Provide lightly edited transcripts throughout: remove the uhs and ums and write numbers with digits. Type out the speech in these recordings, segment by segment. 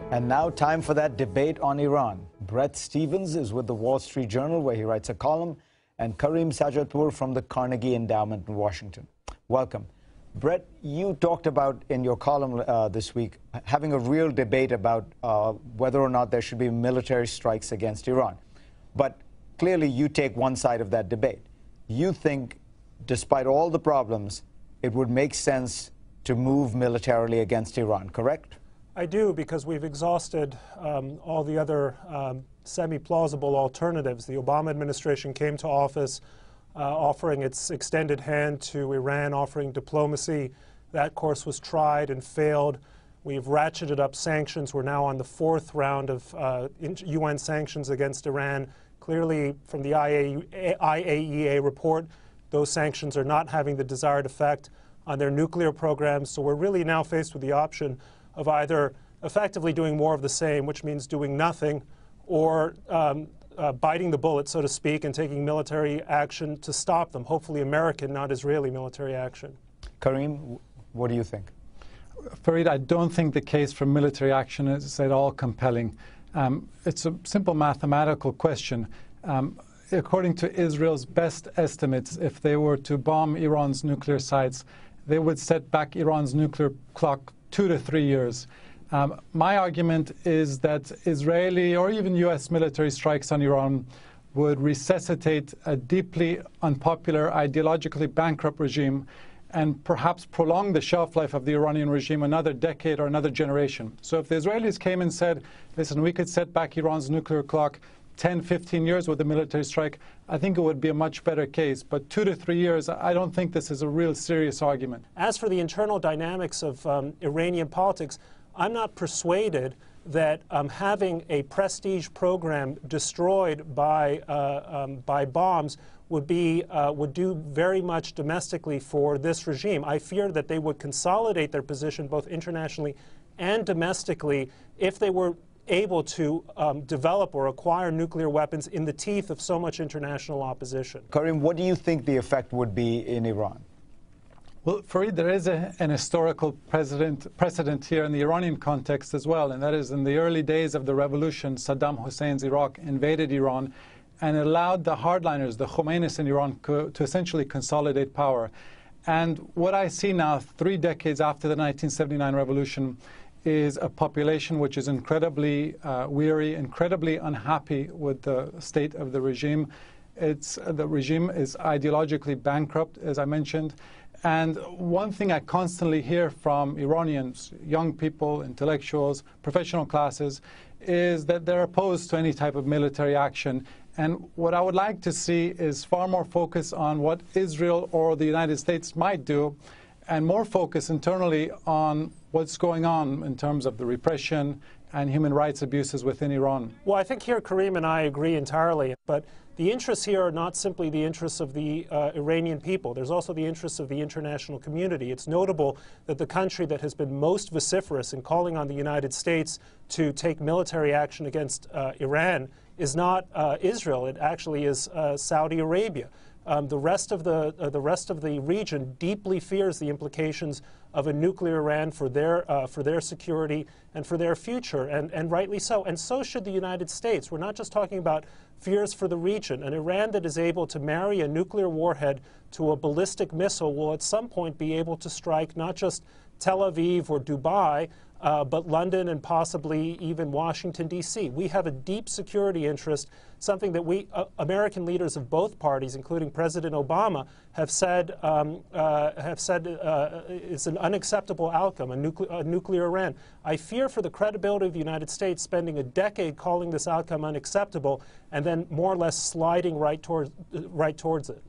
And now time for that debate on Iran. Bret Stephens is with the Wall Street Journal, where he writes a column, and Karim Sadjadpour from the Carnegie Endowment in Washington. Welcome. Bret, you talked about in your column this week having a real debate about whether or not there should be military strikes against Iran. But clearly you take one side of that debate. You think, despite all the problems, it would make sense to move militarily against Iran, correct? I do, because we've exhausted all the other semi-plausible alternatives. The Obama administration came to office offering its extended hand to Iran, offering diplomacy. That course was tried and failed. We've ratcheted up sanctions. We're now on the fourth round of UN sanctions against Iran. Clearly, from the IAEA report, those sanctions are not having the desired effect on their nuclear programs. So we're really now faced with the option of either effectively doing more of the same, which means doing nothing, or biting the bullet, so to speak, and taking military action to stop them, hopefully American, not Israeli military action. Karim, what do you think? Fareed, I don't think the case for military action is at all compelling. It's a simple mathematical question. According to Israel's best estimates, if they were to bomb Iran's nuclear sites, they would set back Iran's nuclear clock 2 to 3 years. My argument is that Israeli or even U.S. military strikes on Iran would resuscitate a deeply unpopular, ideologically bankrupt regime and perhaps prolong the shelf life of the Iranian regime another decade or another generation. So if the Israelis came and said, listen, we could set back Iran's nuclear clock 10, 15 years with a military strike, I think it would be a much better case. But 2 to 3 years, I don't think this is a real serious argument. As for the internal dynamics of Iranian politics, I'm not persuaded that having a prestige program destroyed by bombs would do very much domestically for this regime. I fear that they would consolidate their position both internationally and domestically if they were able to develop or acquire nuclear weapons in the teeth of so much international opposition. Karim, what do you think the effect would be in Iran? Well, Fareed, there is an historical precedent here in the Iranian context as well, and that is in the early days of the revolution, Saddam Hussein's Iraq invaded Iran and allowed the hardliners, the Khomeinis in Iran, to essentially consolidate power. And what I see now, 3 decades after the 1979 revolution, is a population which is incredibly weary, incredibly unhappy with the state of the regime. The regime is ideologically bankrupt, as I mentioned. And one thing I constantly hear from Iranians, young people, intellectuals, professional classes, is that they're opposed to any type of military action. And what I would like to see is far more focus on what Israel or the United States might do, and more focus internally on what's going on in terms of the repression and human rights abuses within Iran. Well, I think here Karim and I agree entirely, but the interests here are not simply the interests of the Iranian people. There's also the interests of the international community. It's notable that the country that has been most vociferous in calling on the United States to take military action against Iran is not Israel. It actually is Saudi Arabia. The rest of the region deeply fears the implications of a nuclear Iran for their security and for their future, and rightly so. And so should the United States. We're not just talking about fears for the region. An Iran that is able to marry a nuclear warhead to a ballistic missile will at some point be able to strike not just Tel Aviv or Dubai, but London and possibly even Washington, D.C. We have a deep security interest, something that we, American leaders of both parties, including President Obama, have said is an unacceptable outcome, a nuclear Iran. I fear for the credibility of the United States spending a decade calling this outcome unacceptable and then more or less sliding right towards it.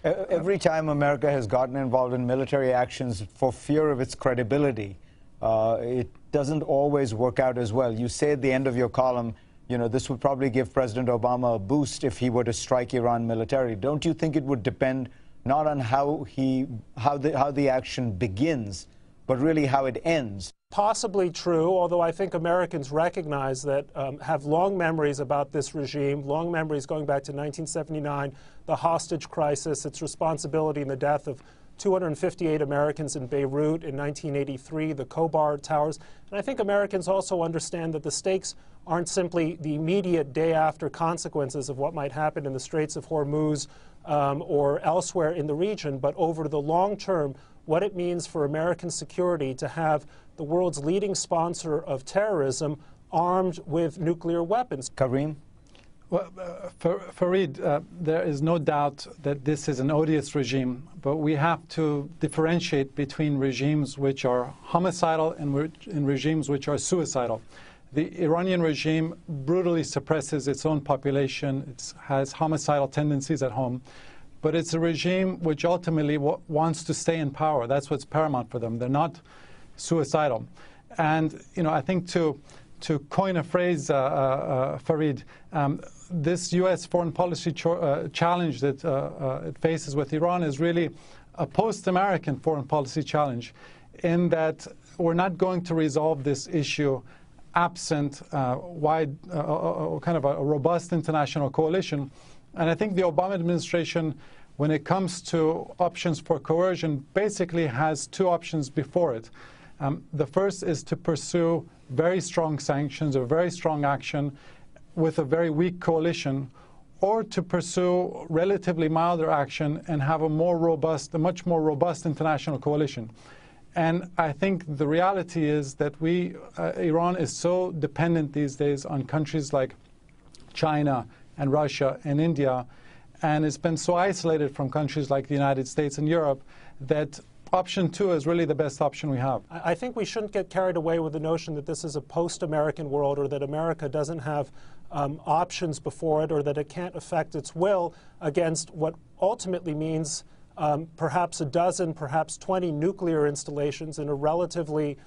Every time America has gotten involved in military actions for fear of its credibility, it doesn't always work out as well. You say at the end of your column, you know, this would probably give President Obama a boost if he were to strike Iran militarily. Don't you think it would depend not on how the action begins, but really how it ends? Possibly true, although I think Americans recognize that, have long memories about this regime, long memories going back to 1979, the hostage crisis, its responsibility in the death of 258 Americans in Beirut in 1983, the Khobar Towers. And I think Americans also understand that the stakes aren't simply the immediate day-after consequences of what might happen in the Straits of Hormuz or elsewhere in the region, but over the long term, what it means for American security to have the world's leading sponsor of terrorism armed with nuclear weapons. Karim? Well, Fareed, there is no doubt that this is an odious regime, but we have to differentiate between regimes which are homicidal and regimes which are suicidal. The Iranian regime brutally suppresses its own population. It has homicidal tendencies at home. But it's a regime which ultimately wants to stay in power. That's what's paramount for them. They're not suicidal. And, you know, I think to coin a phrase, Fareed, this U.S. foreign policy challenge that it faces with Iran is really a post-American foreign policy challenge, in that we're not going to resolve this issue absent kind of a robust international coalition. And I think the Obama administration, when it comes to options for coercion, basically has two options before it. The first is to pursue very strong sanctions or very strong action with a very weak coalition, or to pursue relatively milder action and have a much more robust international coalition. And I think the reality is that Iran is so dependent these days on countries like China and Russia and India, and it's been so isolated from countries like the United States and Europe, that option two is really the best option we have. I think we shouldn't get carried away with the notion that this is a post-American world, or that America doesn't have options before it, or that it can't affect its will against what ultimately means perhaps a dozen, perhaps 20 nuclear installations in a relatively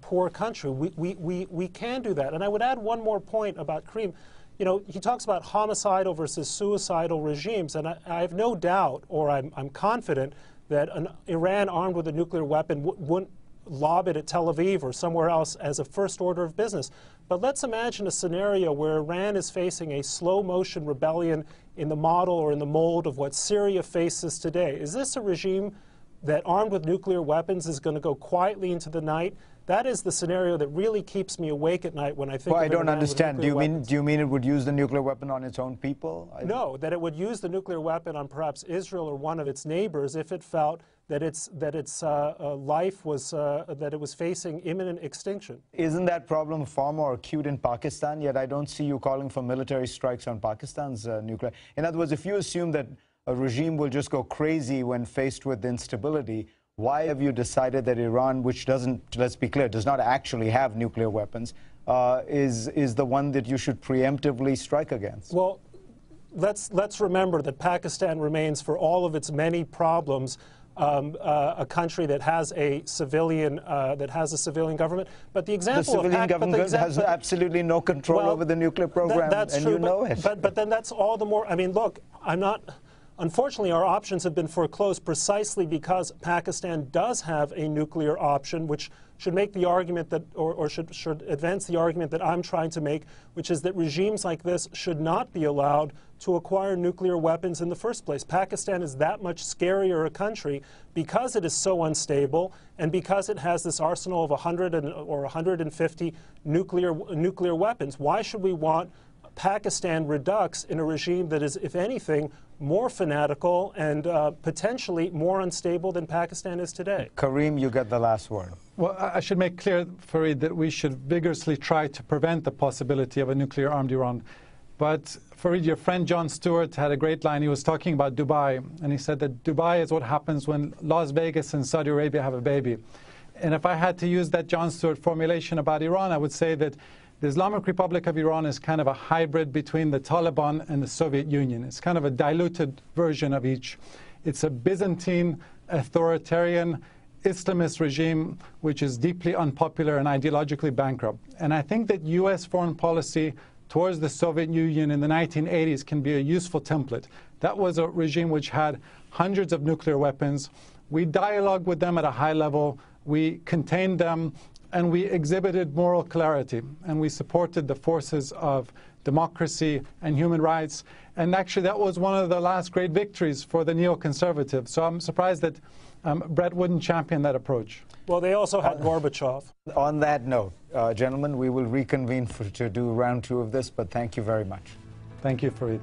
poor country. We can do that. And I would add one more point about Karim. You know, he talks about homicidal versus suicidal regimes, and I have no doubt, or I'm confident, that an Iran armed with a nuclear weapon wouldn't lob it at Tel Aviv or somewhere else as a first order of business. But let's imagine a scenario where Iran is facing a slow-motion rebellion in the model or in the mold of what Syria faces today. Is this a regime that, armed with nuclear weapons, is going to go quietly into the night? That is the scenario that really keeps me awake at night when I think of I don't understand. Do you mean it would use the nuclear weapon on its own people? No, that it would use the nuclear weapon on perhaps Israel or one of its neighbors if it felt that its life was that it was facing imminent extinction. Isn't that problem far more acute in Pakistan? Yet I don't see you calling for military strikes on Pakistan's nuclear. In other words, if you assume that a regime will just go crazy when faced with instability, why have you decided that Iran, which doesn't, let's be clear, does not actually have nuclear weapons, is the one that you should preemptively strike against? Well, let's remember that Pakistan remains, for all of its many problems, a country that has a civilian government. But the example the civilian government has absolutely no control over the nuclear program, that's true, you know it. But then that's all the more. I mean, look, I'm not. Unfortunately, our options have been foreclosed precisely because Pakistan does have a nuclear option, which should make the argument that, or should advance the argument that I'm trying to make, which is that regimes like this should not be allowed to acquire nuclear weapons in the first place. Pakistan is that much scarier a country because it is so unstable and because it has this arsenal of 100 or 150 nuclear weapons. Why should we want Pakistan redux in a regime that is, if anything, more fanatical and potentially more unstable than Pakistan is today? Karim, you get the last word. Well, I should make clear, Fareed, that we should vigorously try to prevent the possibility of a nuclear-armed Iran. But, Fareed, your friend Jon Stewart had a great line. He was talking about Dubai, and he said that Dubai is what happens when Las Vegas and Saudi Arabia have a baby. And if I had to use that Jon Stewart formulation about Iran, I would say that the Islamic Republic of Iran is kind of a hybrid between the Taliban and the Soviet Union. It's kind of a diluted version of each. It's a Byzantine, authoritarian, Islamist regime which is deeply unpopular and ideologically bankrupt. And I think that U.S. foreign policy towards the Soviet Union in the 1980s can be a useful template. That was a regime which had hundreds of nuclear weapons. We dialogued with them at a high level. We contained them. And we exhibited moral clarity, and we supported the forces of democracy and human rights. And actually, that was one of the last great victories for the neoconservatives. So I'm surprised that Bret wouldn't champion that approach. Well, they also had Gorbachev. On that note, gentlemen, we will reconvene to do round 2 of this, but thank you very much. Thank you, Fareed.